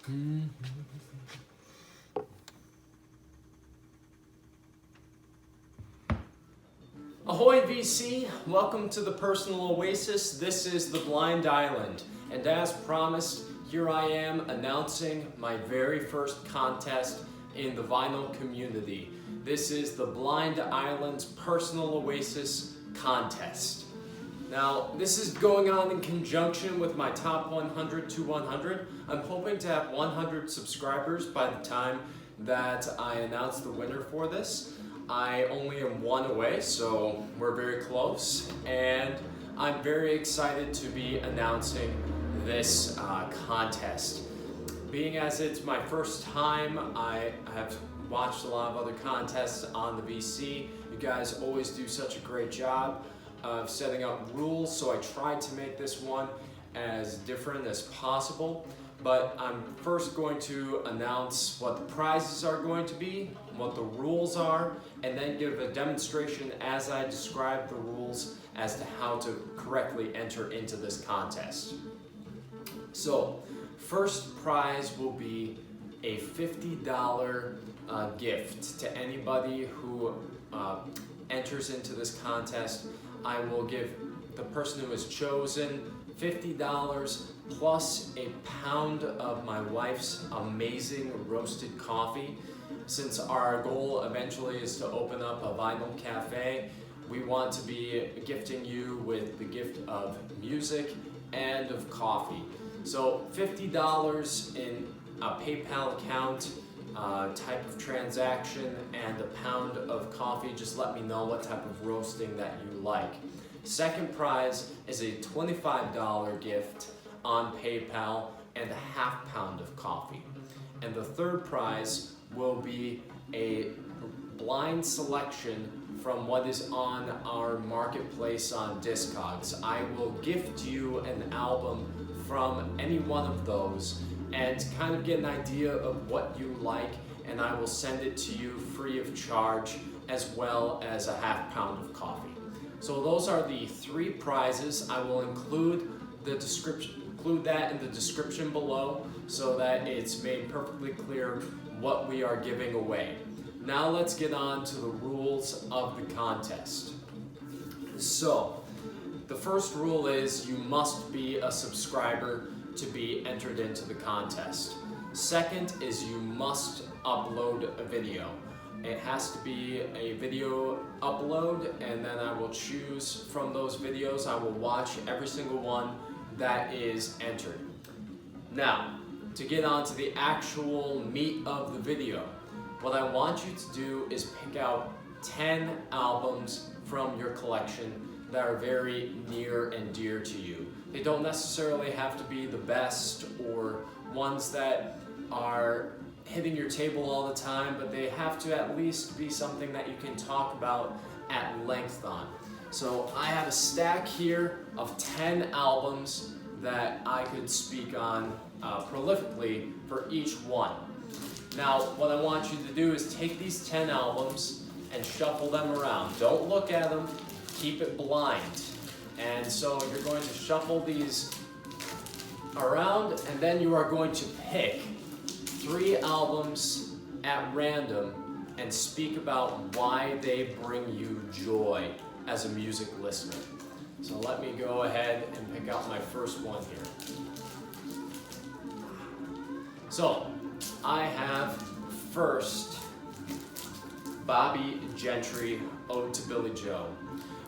Ahoy VC, welcome to the personal Oasis. This is the Blind Island, and as promised, here I am announcing my very first contest in the vinyl community. This is the Blind Island's personal Oasis contest. Now, this is going on in conjunction with my top 100 to 100. I'm hoping to have 100 subscribers by the time that I announce the winner for this. I only am one away, so we're very close, and I'm very excited to be announcing this contest. Being as it's my first time, I have watched a lot of other contests on the VC. You guys always do such a great job of setting up rules, so I tried to make this one as different as possible. But I'm first going to announce what the prizes are going to be, what the rules are, and then give a demonstration as I describe the rules as to how to correctly enter into this contest. So, first prize will be a $50 gift to anybody who enters into this contest. I will give the person who is chosen $50 plus a pound of my wife's amazing roasted coffee. Since our goal eventually is to open up a vinyl cafe, we want to be gifting you with the gift of music and of coffee. So $50 in a PayPal account, type of transaction, and a pound of coffee. Just let me know what type of roasting that you like. Second prize is a $25 gift on PayPal and a half pound of coffee. And the third prize will be a blind selection from what is on our marketplace on Discogs. I will gift you an album from any one of those and kind of get an idea of what you like, and I will send it to you free of charge, as well as a half pound of coffee. So those are the three prizes. I will include that in the description below so that it's made perfectly clear what we are giving away. Now let's get on to the rules of the contest. So, the first rule is you must be a subscriber to be entered into the contest. Second is you must upload a video. It has to be a video upload, and then I will choose from those videos. I will watch every single one that is entered. Now, to get on to the actual meat of the video, what I want you to do is pick out 10 albums from your collection that are very near and dear to you. They don't necessarily have to be the best or ones that are hitting your table all the time, but they have to at least be something that you can talk about at length on. So I have a stack here of 10 albums that I could speak on prolifically for each one. Now, what I want you to do is take these 10 albums and shuffle them around. Don't look at them, keep it blind. And so you're going to shuffle these around, and then you are going to pick 3 albums at random and speak about why they bring you joy as a music listener. So let me go ahead and pick out my first one here. So I have first Bobbie Gentry, Ode to Billy Joe.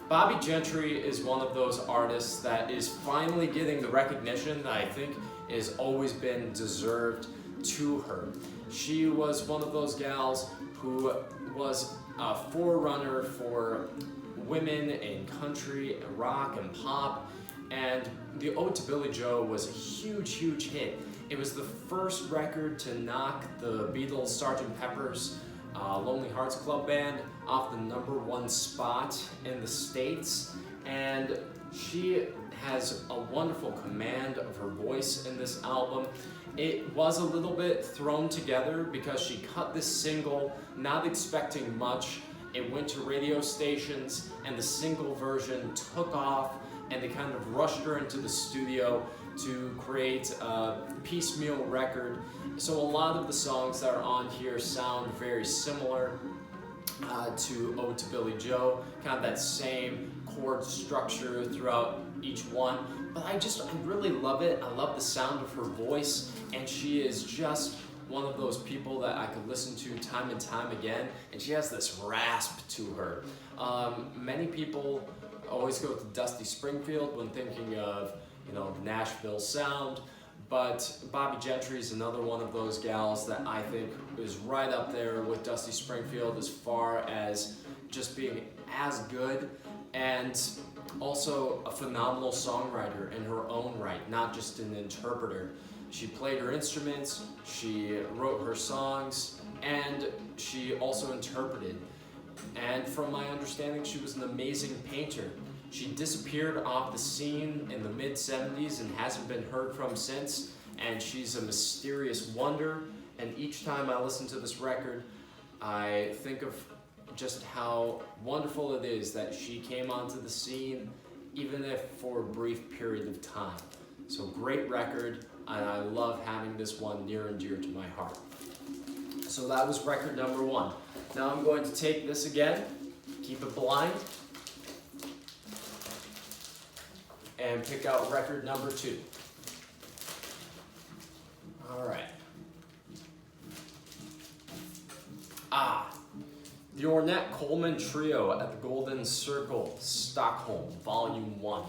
Bobbie Gentry is one of those artists that is finally getting the recognition that I think has always been deserved to her. She was one of those gals who was a forerunner for women in country, rock, and pop, and the Ode to Billy Joe was a huge, huge hit. It was the first record to knock the Beatles' Sgt. Pepper's Lonely Hearts Club Band off the #1 spot in the States, and she has a wonderful command of her voice in this album. It was a little bit thrown together because she cut this single not expecting much. It went to radio stations, and the single version took off, and they kind of rushed her into the studio to create a piecemeal record. So a lot of the songs that are on here sound very similar to Ode to Billy Joe, kind of that same chord structure throughout each one. But I really love it. I love the sound of her voice, and she is just one of those people that I could listen to time and time again, and she has this rasp to her. Many people always go to Dusty Springfield when thinking of, Nashville sound, but Bobby Gentry is another one of those gals that I think is right up there with Dusty Springfield as far as just being as good, and also a phenomenal songwriter in her own right, not just an interpreter. She played her instruments, she wrote her songs, and she also interpreted. And from my understanding, she was an amazing painter. She disappeared off the scene in the mid-70s and hasn't been heard from since, and she's a mysterious wonder. And each time I listen to this record, I think of just how wonderful it is that she came onto the scene, even if for a brief period of time. So great record, and I love having this one near and dear to my heart. So that was record number 1. Now I'm going to take this again, keep it blind, and pick out record number 2. All right. The Ornette Coleman Trio at the Golden Circle, Stockholm, Volume 1.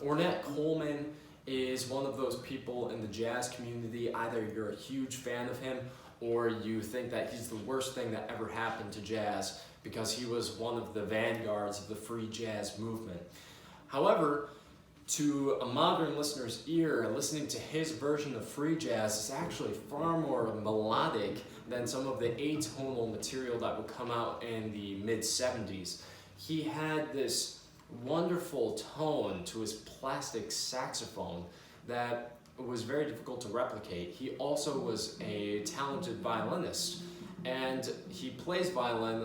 Ornette Coleman is one of those people in the jazz community. Either you're a huge fan of him or you think that he's the worst thing that ever happened to jazz because he was one of the vanguards of the free jazz movement. However, to a modern listener's ear, listening to his version of free jazz is actually far more melodic than some of the atonal material that would come out in the mid-70s. He had this wonderful tone to his plastic saxophone that was very difficult to replicate. He also was a talented violinist, and he plays violin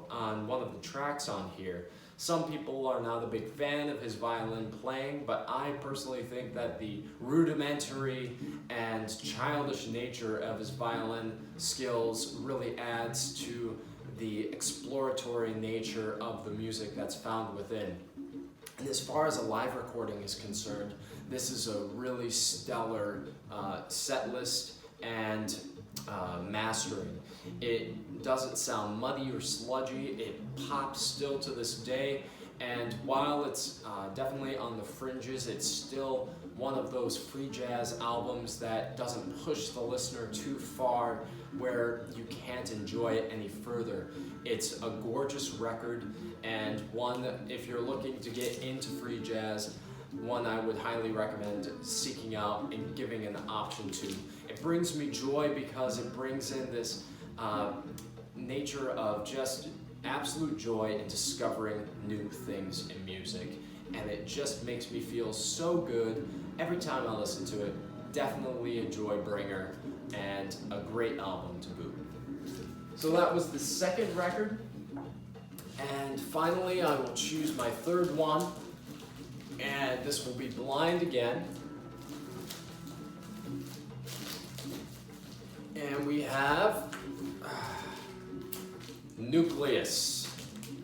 on one of the tracks on here. Some people are not a big fan of his violin playing, but I personally think that the rudimentary and childish nature of his violin skills really adds to the exploratory nature of the music that's found within. And as far as a live recording is concerned, this is a really stellar set list and mastering. It doesn't sound muddy or sludgy, it pops still to this day, and while it's definitely on the fringes, it's still one of those free jazz albums that doesn't push the listener too far where you can't enjoy it any further. It's a gorgeous record, and one, if you're looking to get into free jazz, one I would highly recommend seeking out and giving an option to. It brings me joy because it brings in this nature of just absolute joy in discovering new things in music. And it just makes me feel so good every time I listen to it. Definitely a joy bringer and a great album to boot. So that was the second record. And finally, I will choose my third one. And this will be blind again. And we have Nucleus,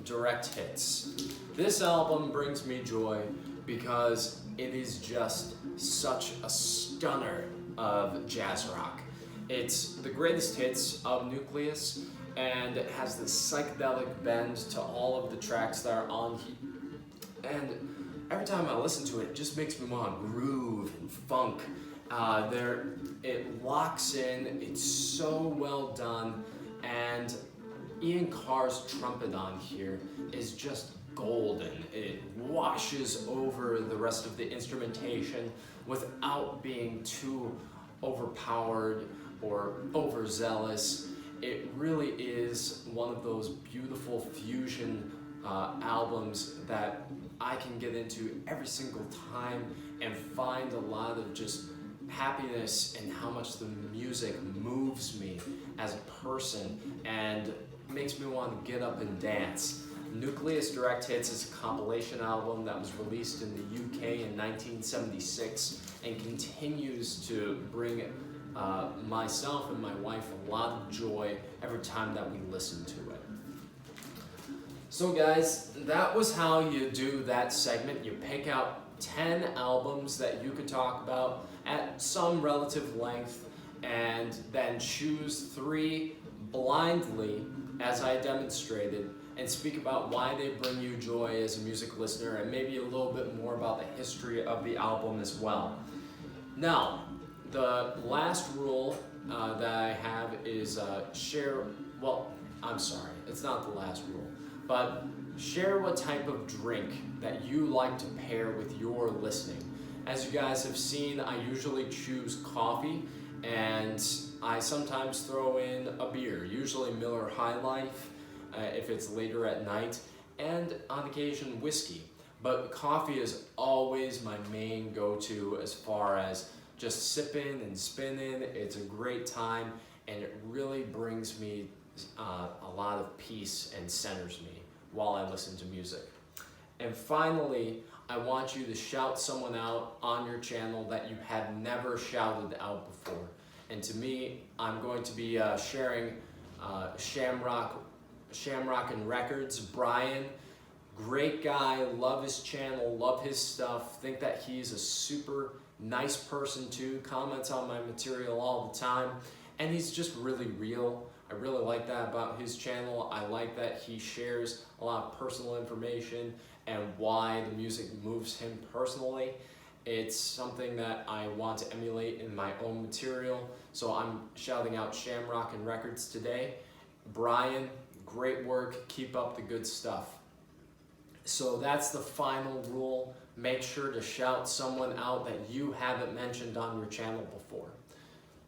Direct Hits. This album brings me joy because it is just such a stunner of jazz rock. It's the greatest hits of Nucleus, and it has this psychedelic bend to all of the tracks that are on here. And every time I listen to it, it just makes me want to groove and funk. It locks in, it's so well done, and Ian Carr's trumpet on here is just golden. It washes over the rest of the instrumentation without being too overpowered or overzealous. It really is one of those beautiful fusion albums that I can get into every single time and find a lot of just happiness in how much the music moves me as a person and makes me want to get up and dance. Nucleus Direct Hits is a compilation album that was released in the UK in 1976 and continues to bring myself and my wife a lot of joy every time that we listen to it. So guys, that was how you do that segment. You pick out 10 albums that you could talk about at some relative length and then choose 3 blindly, as I demonstrated, and speak about why they bring you joy as a music listener and maybe a little bit more about the history of the album as well. Now, the last rule that I have is it's not the last rule, but share what type of drink that you like to pair with your listening. As you guys have seen, I usually choose coffee, and I sometimes throw in a beer, usually Miller High Life if it's later at night, and on occasion whiskey. But coffee is always my main go-to as far as just sipping and spinning. It's a great time, and it really brings me a lot of peace and centers me while I listen to music. And finally, I want you to shout someone out on your channel that you have never shouted out before. And to me, I'm going to be sharing Shamrock and Records. Brian, great guy, love his channel, love his stuff, think that he's a super nice person too, comments on my material all the time, and he's just really real. I really like that about his channel. I like that he shares a lot of personal information and why the music moves him personally. It's something that I want to emulate in my own material, so I'm shouting out Shamrock and Records today. Brian, great work, keep up the good stuff. So that's the final rule. Make sure to shout someone out that you haven't mentioned on your channel before.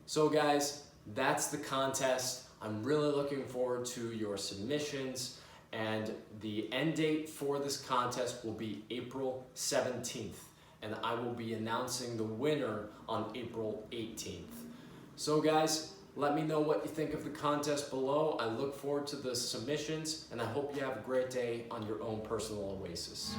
So guys, that's the contest. I'm really looking forward to your submissions, and the end date for this contest will be April 17th, and I will be announcing the winner on April 18th. So guys, let me know what you think of the contest below. I look forward to the submissions, and I hope you have a great day on your own personal Oasis.